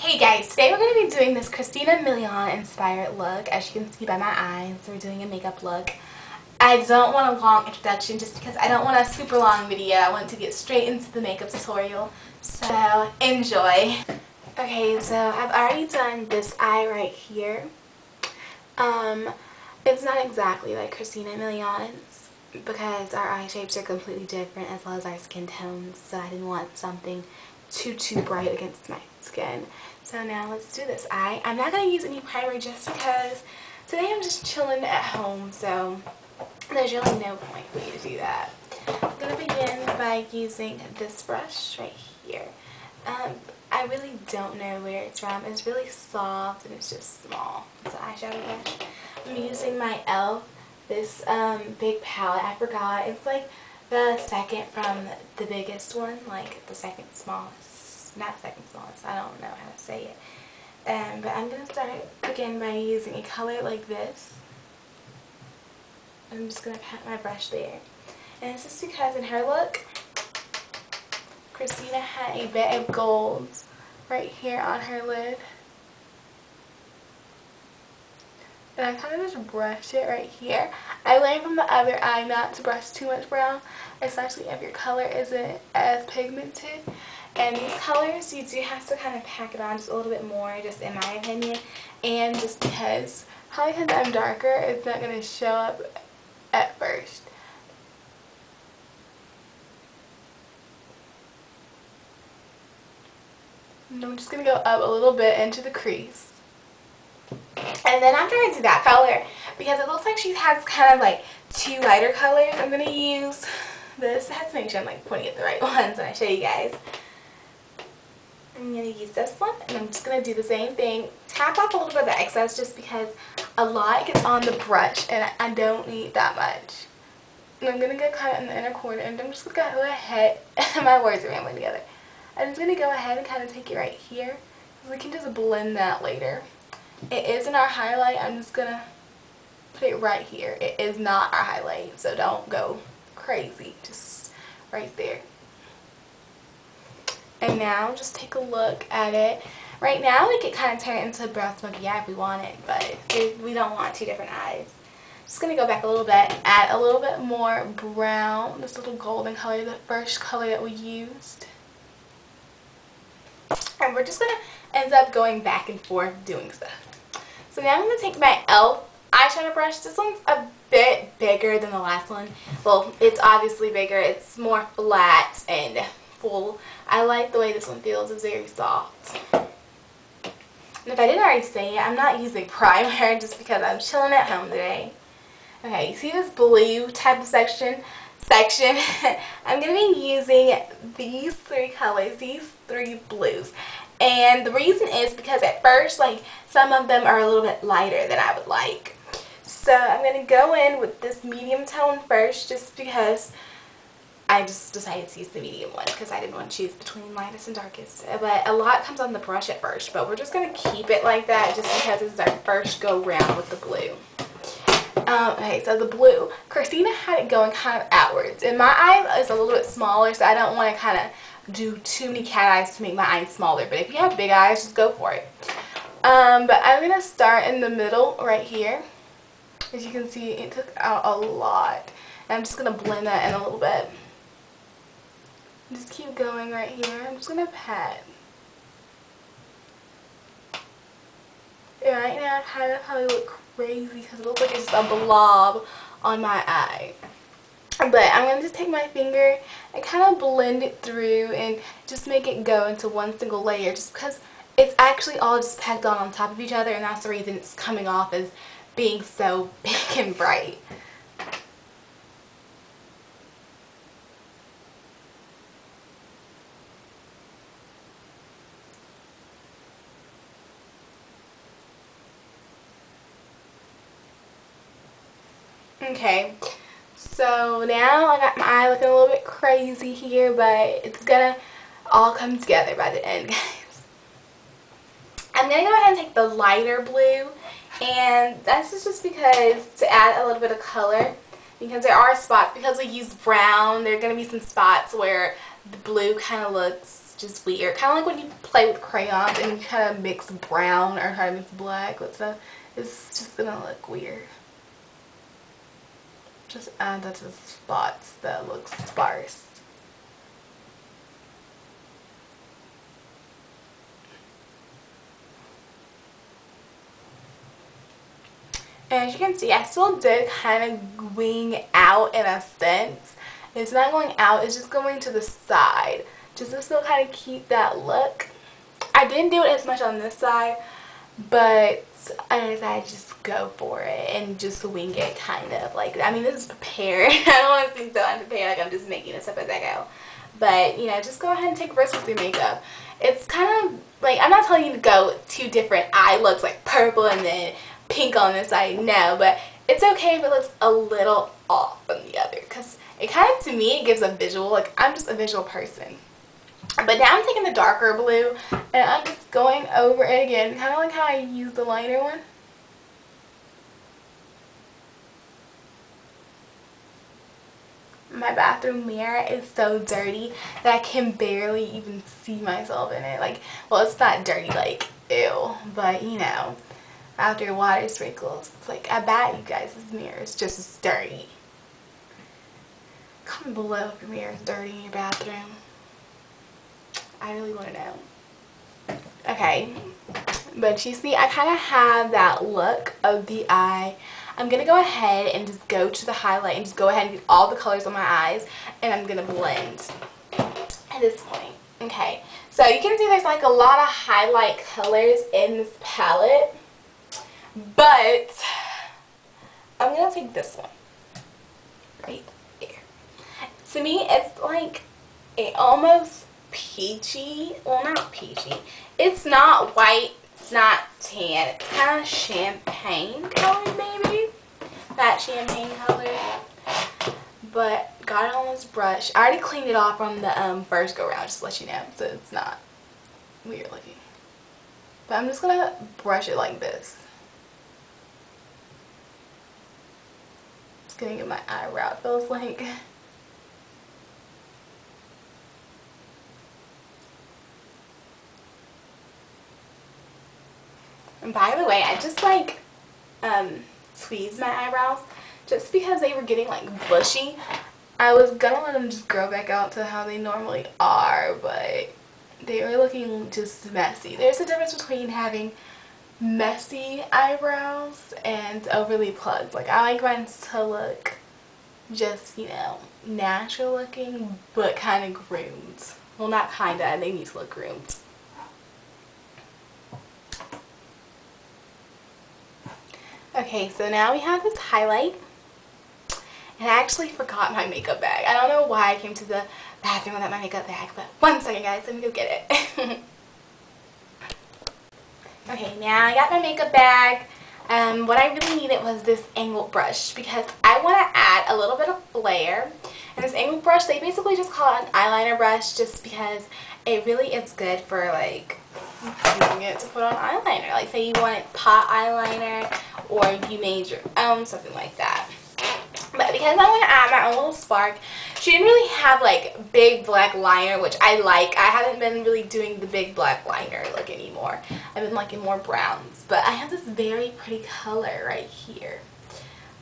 Hey guys, today we're going to be doing this Christina Milian inspired look. As you can see by my eyes, we're doing a makeup look. I don't want a long introduction just because I don't want a super long video. I want to get straight into the makeup tutorial. So, enjoy. Okay, so I've already done this eye right here. It's not exactly like Christina Milian's because our eye shapes are completely different as well as our skin tones. So I didn't want something too bright against my skin. So now let's do this eye. I'm not going to use any primer just because today I'm just chilling at home, so there's really no point for me to do that. I'm going to begin by using this brush right here. I really don't know where it's from. It's really soft and it's just small. It's an eyeshadow brush. I'm using my e.l.f. this big palette. I forgot. It's like the second from the biggest one, like the second smallest. Not second smallest. I don't know how to say it. But I'm going to start again by using a color like this. I'm just going to pat my brush there. And this is because in her look, Christina had a bit of gold right here on her lid. And I kind of just brush it right here. I learned from the other eye not to brush too much brown, especially if your color isn't as pigmented. And these colors, you do have to kind of pack it on just a little bit more, just in my opinion. And just because, probably because I'm darker, it's not going to show up at first. And I'm just going to go up a little bit into the crease. And then after I do that color, because it looks like she has kind of like two lighter colors, I'm going to use this. I have to make sure I'm like pointing at the right ones when I show you guys. I'm going to use this one, and I'm just going to do the same thing. Tap off a little bit of the excess just because a lot gets on the brush, and I don't need that much. And I'm going to go kind of in the inner corner, and I'm just going to go ahead. My words are rambling together. I'm just going to go ahead and kind of take it right here. We can just blend that later. It is in our highlight. I'm just going to put it right here. It is not our highlight, so don't go crazy. Just right there. And now just take a look at it. Right now we could kind of turn it into a brown smoky eye if we want it, but we don't want two different eyes. Just going to go back a little bit, add a little bit more brown, this little golden color, the first color that we used. And we're just going to end up going back and forth doing stuff. So now I'm going to take my e.l.f. eyeshadow brush. This one's a bit bigger than the last one. Well, it's obviously bigger. It's more flat and full. I like the way this one feels. It's very soft. And if I didn't already say it, I'm not using primer just because I'm chilling at home today. Okay, you see this blue type of section? I'm going to be using these three colors, these three blues. And the reason is because at first, like, some of them are a little bit lighter than I would like. So I'm going to go in with this medium tone first just because I just decided to use the medium one because I didn't want to choose between lightest and darkest. But a lot comes on the brush at first, but we're just going to keep it like that just because this is our first go round with the blue. Okay, so the blue, Christina had it going kind of outwards. And my eye is a little bit smaller, so I don't want to kind of do too many cat eyes to make my eyes smaller. But if you have big eyes, just go for it. But I'm going to start in the middle right here. As you can see, it took out a lot. And I'm just going to blend that in a little bit. Just keep going right here. I'm just going to pat. And right now I kind of probably look crazy because it looks like it's just a blob on my eye. But I'm going to just take my finger and kind of blend it through and just make it go into one single layer just because it's actually all just packed on top of each other, and that's the reason it's coming off as being so big and bright. Okay, so now I got my eye looking a little bit crazy here, but it's gonna all come together by the end, guys. I'm gonna go ahead and take the lighter blue, and that's just because to add a little bit of color, because there are spots, because we use brown, there are gonna be some spots where the blue kind of looks just weird. Kind of like when you play with crayons and you kind of mix brown or try to mix black with stuff. It's just gonna look weird. Just add that to the spots that look sparse. And as you can see, I still did kind of wing out in a sense. It's not going out, it's just going to the side. Just to still kind of keep that look. I didn't do it as much on this side, but I decided to just go for it and just wing it kind of. Like, I mean, this is prepared. I don't want to seem so unprepared like I'm just making this up as I go. But, you know, just go ahead and take risks with your makeup. It's kind of, like, I'm not telling you to go 2 different eye looks, like purple and then pink on this side. No, but it's okay if it looks a little off from the other. Because it kind of, to me, it gives a visual. Like, I'm just a visual person. But now I'm taking the darker blue and I'm just going over it again, kind of like how I used the lighter one. My bathroom mirror is so dirty that I can barely even see myself in it. Like, well, it's not dirty like ew, but you know, after water sprinkles, it's like, I bet you guys' mirror is just as dirty. Comment below if your mirror is dirty in your bathroom. I really want to know. Okay, but you see, I kind of have that look of the eye. I'm going to go ahead and just go to the highlight and just go ahead and get all the colors on my eyes, and I'm going to blend at this point. Okay, so you can see there's like a lot of highlight colors in this palette, but I'm going to take this one right there. To me, it's like a almost peachy, well, not peachy, it's not white, it's not tan, it's kind of champagne color, maybe that champagne color. But got it on this brush. I already cleaned it off from the first go around, just to let you know, so it's not weird looking. But I'm just gonna brush it like this. Just gonna get my eyebrow, it feels like. And by the way, I just like tweezed my eyebrows just because they were getting like bushy. I was gonna let them just grow back out to how they normally are, but they were looking just messy. There's a difference between having messy eyebrows and overly plugged. Like, I like mine to look just, you know, natural looking, but kind of groomed. Well, not kinda, they need to look groomed. Okay, so now we have this highlight, and I actually forgot my makeup bag. I don't know why I came to the bathroom without my makeup bag, but one second guys, let me go get it. Okay, now I got my makeup bag. What I really needed was this angled brush because I want to add a little bit of flare. And this angled brush, they basically just call it an eyeliner brush just because it really is good for like using it to put on eyeliner. Like, say you wanted pot eyeliner or you made your own, something like that. But because I want to add my own little spark, she didn't really have like big black liner, which I like. I haven't been really doing the big black liner look anymore. I've been liking more browns. But I have this very pretty color right here.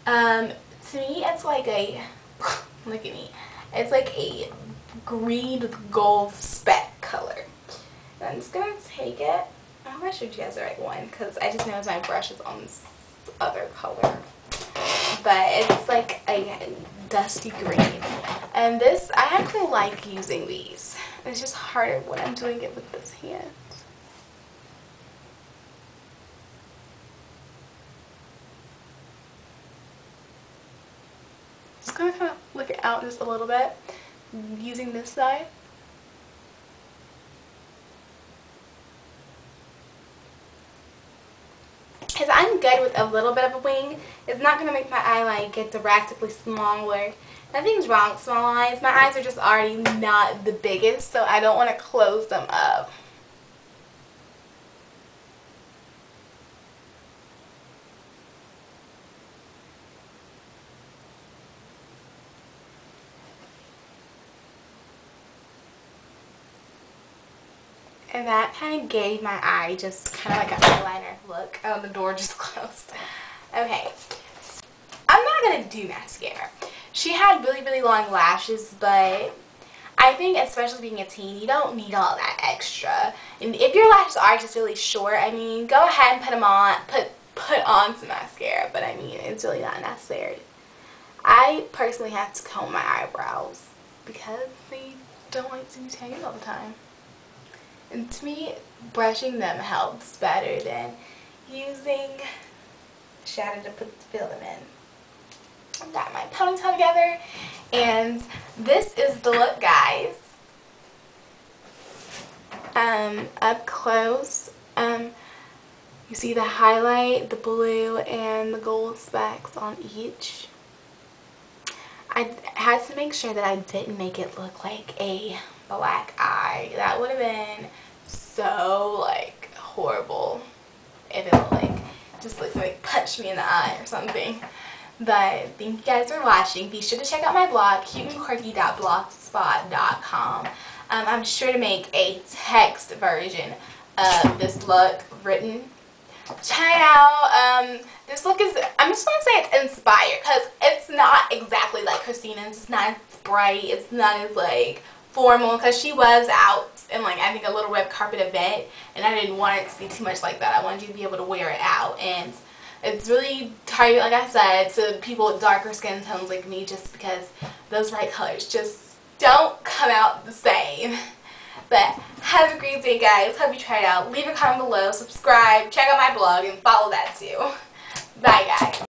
To me, it's like a, look at me, it's like a green with gold speck color. And I'm just going to take it. I hope I showed you guys the right one because I just noticed my brush is on this other color. But it's like a dusty green. And this, I actually like using these. It's just harder when I'm doing it with this hand. Just gonna kind of look it out just a little bit using this side. Because I'm good with a little bit of a wing. It's not going to make my eyeline get drastically smaller. Nothing's wrong with small eyes. My eyes are just already not the biggest, so I don't want to close them up. And that kind of gave my eye just kind of like an eyeliner look. Oh, the door just closed. Okay. I'm not going to do mascara. She had really, really long lashes, but I think especially being a teen, you don't need all that extra. And if your lashes are just really short, I mean, go ahead and put them on, put on some mascara, but I mean, it's really not necessary. I personally have to comb my eyebrows because they don't like to be tangled all the time. And to me, brushing them helps better than using shadow to fill them in. I've got my ponytail together, and this is the look, guys. Up close, you see the highlight, the blue, and the gold specks on each. I had to make sure that I didn't make it look like a black eye. That would have been so, like, horrible if it looked like, just looks like punched me in the eye or something. But thank you guys for watching. Be sure to check out my blog, cuteandquirky.blogspot.com. I'm sure to make a text version of this look written. Try it out. This look is, I'm just going to say it's inspired because it's not exactly like Christina's. It's not as bright. It's not as like formal because she was out in like I think a little red carpet event, and I didn't want it to be too much like that. I wanted you to be able to wear it out, and it's really targeted, like I said, to people with darker skin tones like me, just because those bright colors just don't come out the same. But have a great day, guys. Hope you try it out. Leave a comment below, subscribe, check out my blog, and follow that too. Bye, guys.